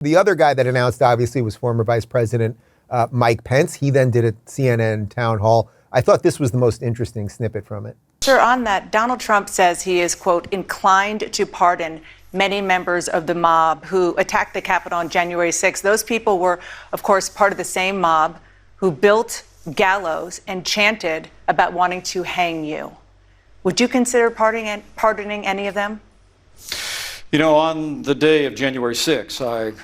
The other guy that announced, obviously, was former Vice President Mike Pence. He then did a CNN town hall. I thought this was the most interesting snippet from it. Sir, on that, Donald Trump says he is, quote, inclined to pardon many members of the mob who attacked the Capitol on January 6th. Those people were, of course, part of the same mob who built gallows and chanted about wanting to hang you. Would you consider pardoning any of them? You know, on the day of January 6th,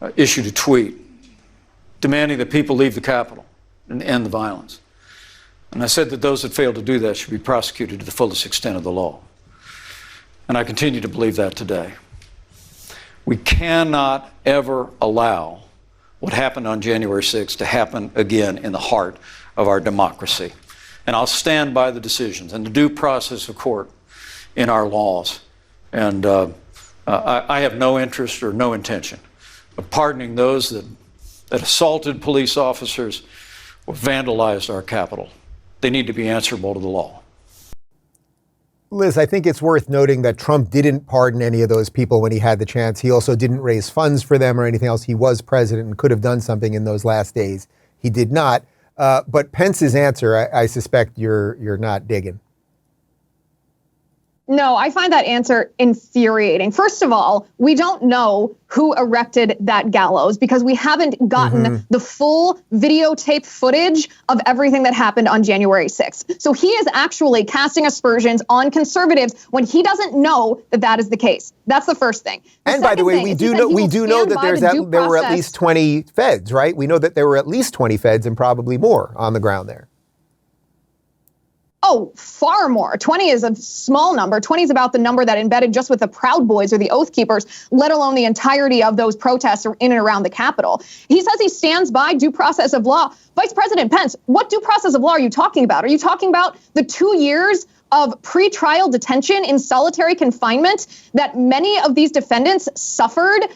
I issued a tweet demanding that people leave the Capitol and end the violence. And I said that those that failed to do that should be prosecuted to the fullest extent of the law. And I continue to believe that today. We cannot ever allow what happened on January 6th to happen again in the heart of our democracy. And I'll stand by the decisions and the due process of court in our laws. And I have no interest or no intention of pardoning those that assaulted police officers or vandalized our Capitol. They need to be answerable to the law. Liz, I think it's worth noting that Trump didn't pardon any of those people when he had the chance. He also didn't raise funds for them or anything else. He was president and could have done something in those last days. He did not. But Pence's answer, I suspect you're not digging. No, I find that answer infuriating. First of all, we don't know who erected that gallows because we haven't gotten the full videotape footage of everything that happened on January 6th. So he is actually casting aspersions on conservatives when he doesn't know that that is the case. That's the first thing. And by the way, we do know that there were at least 20 feds, right? We know that there were at least 20 feds and probably more on the ground there. Oh, far more. 20 is a small number. 20 is about the number that embedded just with the Proud Boys or the Oath Keepers, let alone the entirety of those protests in and around the Capitol. He says he stands by due process of law. Vice President Pence, what due process of law are you talking about? Are you talking about the 2 years of pretrial detention in solitary confinement that many of these defendants suffered?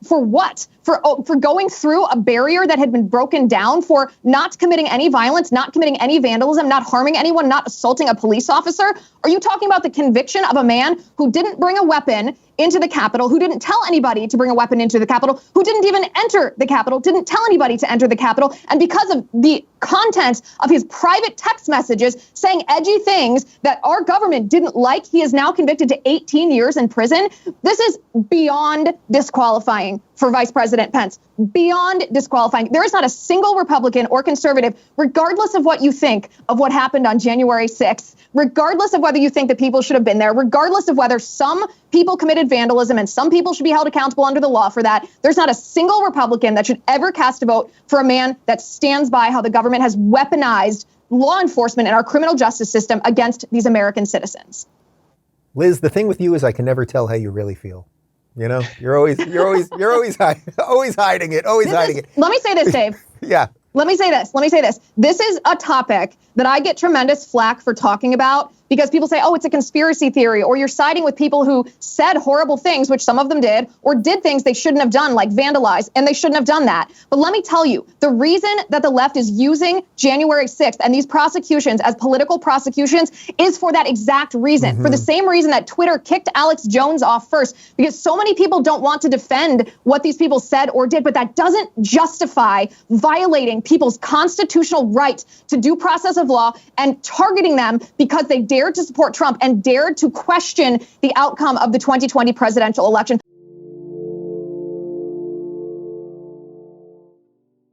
For what? For going through a barrier that had been broken down, for not committing any violence, not committing any vandalism, not harming anyone, not assaulting a police officer? Are you talking about the conviction of a man who didn't bring a weapon into the Capitol, who didn't tell anybody to bring a weapon into the Capitol, who didn't even enter the Capitol, didn't tell anybody to enter the Capitol, and because of the content of his private text messages saying edgy things that our government didn't like, he is now convicted to 18 years in prison? This is beyond disqualifying for Vice President Pence. Beyond disqualifying. There is not a single Republican or conservative, regardless of what you think of what happened on January 6th, regardless of whether you think that people should have been there, regardless of whether some people committed vandalism and some people should be held accountable under the law for that, there's not a single Republican that should ever cast a vote for a man that stands by how the government has weaponized law enforcement and our criminal justice system against these American citizens. Liz, the thing with you is I can never tell how you really feel. You know, you're always hiding it. Let me say this, Dave. Yeah. Let me say this. This is a topic that I get tremendous flack for talking about because people say, oh, it's a conspiracy theory, or you're siding with people who said horrible things, which some of them did, or did things they shouldn't have done, like vandalize, and they shouldn't have done that. But let me tell you, the reason that the left is using January 6th and these prosecutions as political prosecutions is for that exact reason, for the same reason that Twitter kicked Alex Jones off first, because so many people don't want to defend what these people said or did, but that doesn't justify violating people's constitutional right to due process of law and targeting them because they dared to support Trump and dared to question the outcome of the 2020 presidential election.